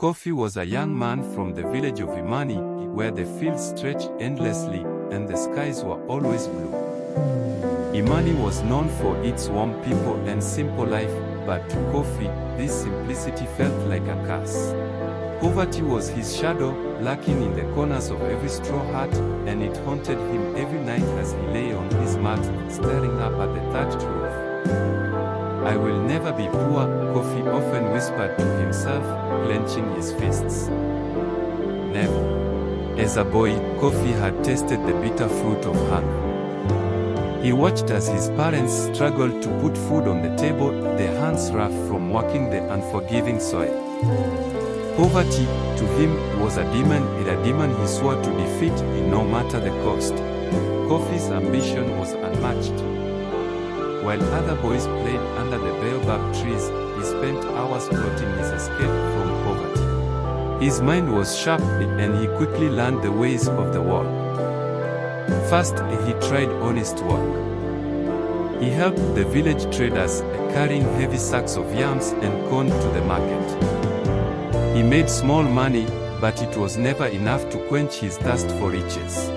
Kofi was a young man from the village of Imani, where the fields stretched endlessly and the skies were always blue. Imani was known for its warm people and simple life, but to Kofi, this simplicity felt like a curse. Poverty was his shadow, lurking in the corners of every straw hut, and it haunted him every night as he lay on his mat, staring up at the thatched roof. "I will never be poor," Kofi often whispered to himself, clenching his fists. Never. As a boy, Kofi had tasted the bitter fruit of hunger. He watched as his parents struggled to put food on the table, their hands rough from working the unforgiving soil. Poverty, to him, was a demon he swore to defeat no matter the cost. Kofi's ambition was unmatched. While other boys played under the baobab trees, he spent hours plotting his escape from poverty. His mind was sharp, and he quickly learned the ways of the world. First, he tried honest work. He helped the village traders, carrying heavy sacks of yams and corn to the market. He made small money, but it was never enough to quench his thirst for riches.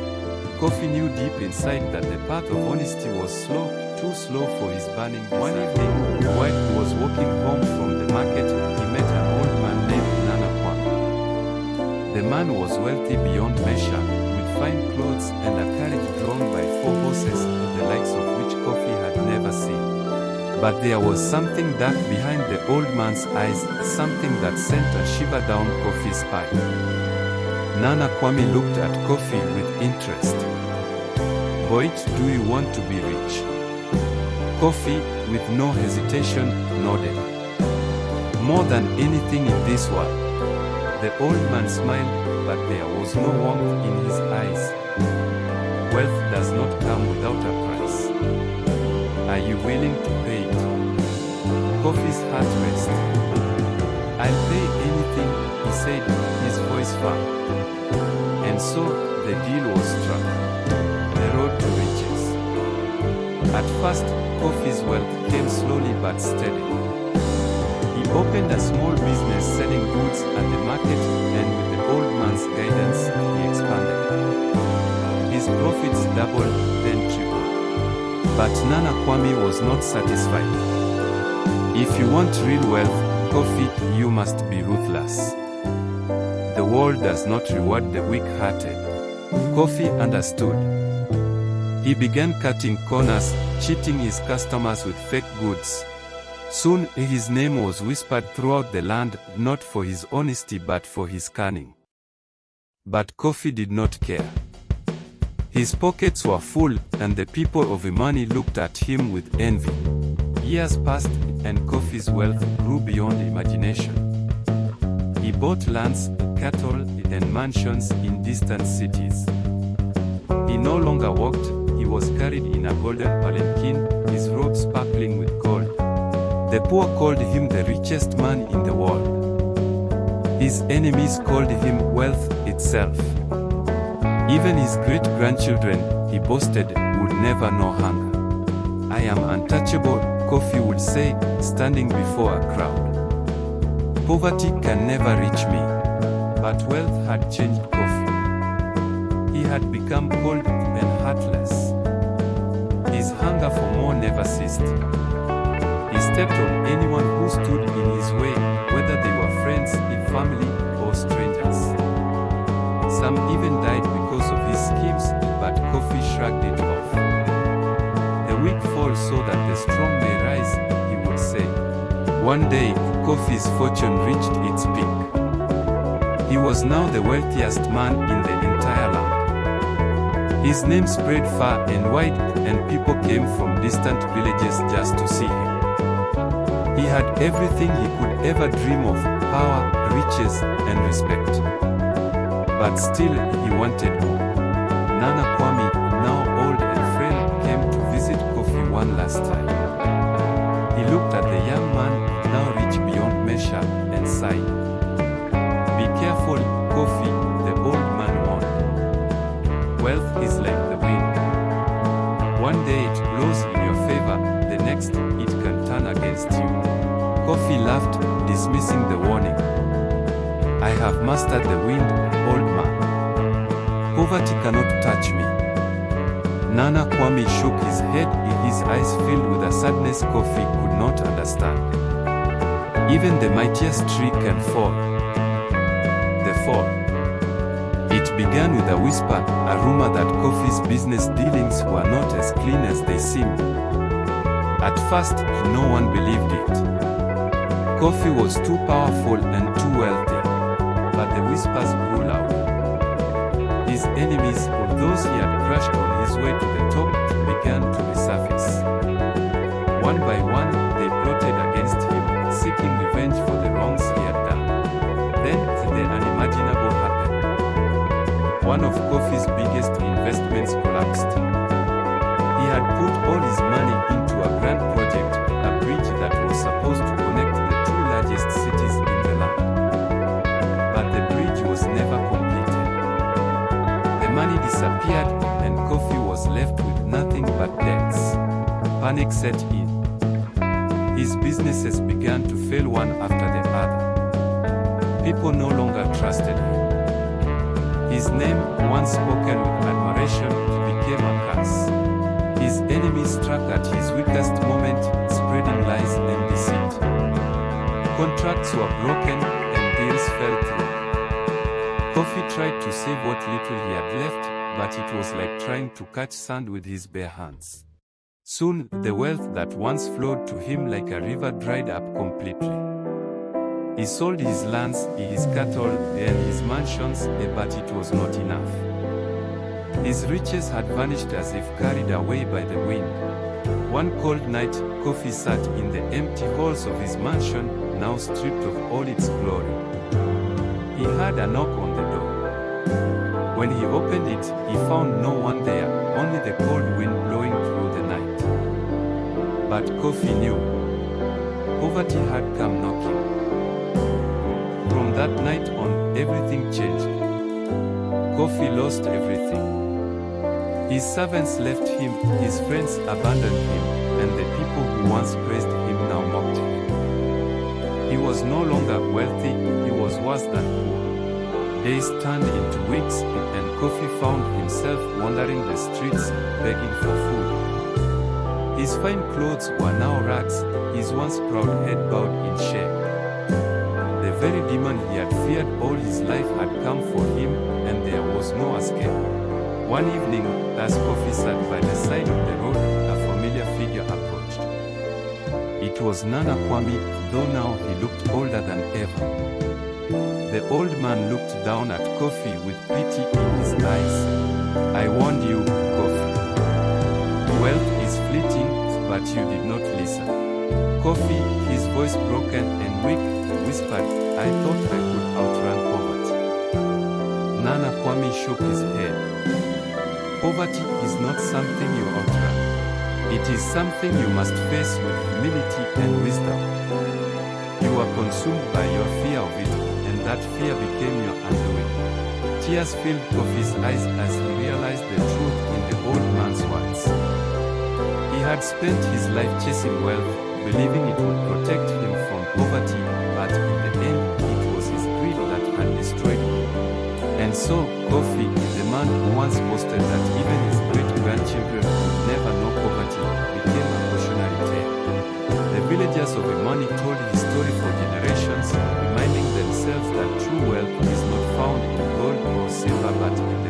Kofi knew deep inside that the path of honesty was slow, too slow for his burning desire. One evening, while he was walking home from the market, he met an old man named Nana Kwame. The man was wealthy beyond measure, with fine clothes and a carriage drawn by 4 horses, the likes of which Kofi had never seen. But there was something dark behind the old man's eyes, something that sent a shiver down Kofi's spine. Nana Kwame looked at Kofi with interest. "Boy, do you want to be rich?" Kofi, with no hesitation, nodded. "More than anything in this world." The old man smiled, but there was no warmth in his eyes. "Wealth does not come without a price. Are you willing to pay it?" Kofi's heart raced. "I'll pay anything," he said, his voice firm. And so, the deal was struck. The road to riches. At first, Kofi's wealth came slowly but steadily. He opened a small business selling goods at the market, and with the old man's guidance, he expanded. His profits doubled, then tripled. But Nana Kwame was not satisfied. "If you want real wealth, Kofi, you must be ruthless. The world does not reward the weak-hearted." Kofi understood. He began cutting corners, cheating his customers with fake goods. Soon, his name was whispered throughout the land, not for his honesty but for his cunning. But Kofi did not care. His pockets were full, and the people of Imani looked at him with envy. Years passed, and Kofi's wealth grew beyond imagination. He bought lands, cattle, and mansions in distant cities. He no longer walked, he was carried in a golden palanquin, his robe sparkling with gold. The poor called him the richest man in the world. His enemies called him wealth itself. Even his great-grandchildren, he boasted, would never know hunger. "I am untouchable," Kofi would say, standing before a crowd. "Poverty can never reach me." But wealth had changed Kofi. He had become cold and heartless. His hunger for more never ceased. He stepped on anyone who stood in his way, whether they were friends, family, or strangers. Some even died because of his schemes, but Kofi shrugged it off. "The weak fall so that the strong may rise," he would say. One day, Kofi's fortune reached its peak. He was now the wealthiest man in the entire land. His name spread far and wide, and people came from distant villages just to see him. He had everything he could ever dream of: power, riches, and respect. But still, he wanted more. Nana Kwame, now old and frail, came to visit Kofi one last time. He looked at the young man, now rich beyond measure, and sighed. "Be careful, Kofi," the old man warned. "Wealth is like the wind. One day it blows in your favor, the next, it can turn against you." Kofi laughed, dismissing the warning. I have mastered the wind, old man. Poverty cannot touch me. Nana Kwame shook his head, his eyes filled with a sadness Kofi could not understand. Even the mightiest tree can fall. The fall. It began with a whisper, a rumor that Kofi's business dealings were not as clean as they seemed. At first, no one believed it. Kofi was too powerful and too wealthy. But the whispers grew loud. His enemies, or those he had crushed on his way to the top, began to resurface. One by one, they plotted against him, seeking revenge for the wrongs he had done. Then, the unimaginable happened. One of Kofi's biggest investments collapsed. He had put all his money into a grand project, a bridge that was supposed to connect the two largest cities in the land. But the bridge was never completed. The money disappeared, and Kofi was left with nothing but debts. Panic set in. His businesses began to fail one after the other. People no longer trusted him. His name, once spoken with admiration, became a curse. His enemies struck at his weakest moment, spreading lies and deceit. Contracts were broken and deals fell through. Kofi tried to save what little he had left, but it was like trying to catch sand with his bare hands. Soon, the wealth that once flowed to him like a river dried up completely. He sold his lands, his cattle, and his mansions, but it was not enough. His riches had vanished as if carried away by the wind. One cold night, Kofi sat in the empty halls of his mansion, now stripped of all its glory. He heard a knock on the door. When he opened it, he found no one there, only the cold wind blowing through the night. But Kofi knew. Poverty had come knocking. From that night on, everything changed. Kofi lost everything. His servants left him, his friends abandoned him, and the people who once praised him now mocked him. He was no longer wealthy, he was worse than poor. Days turned into weeks, and Kofi found himself wandering the streets, begging for food. His fine clothes were now rags, his once proud head bowed in shame. The very demon he had feared all his life had come for him, and there was no escape. One evening, as Kofi sat by the side of the road, a familiar figure approached. It was Nana Kwame, though now he looked older than ever. The old man looked down at Kofi with pity in his eyes. I warned you, Kofi. Wealth is fleeting, but you did not listen. Kofi, his voice broken and weak, whispered, I thought I could outrun poverty. Nana Kwame shook his head. Poverty is not something you outrun. It is something you must face with humility and wisdom. You were consumed by your fear of it, and that fear became your undoing. Tears filled Kofi's eyes as he realized the truth in the old man's words. He had spent his life chasing wealth, believing it would protect him from poverty, but in the end, it was his greed that had destroyed him. And so, Kofi, the man who once boasted that even his great-grandchildren would never know poverty, became a cautionary tale. The villagers of Imani told his story for generations, reminding themselves that true wealth is not found in gold or silver but in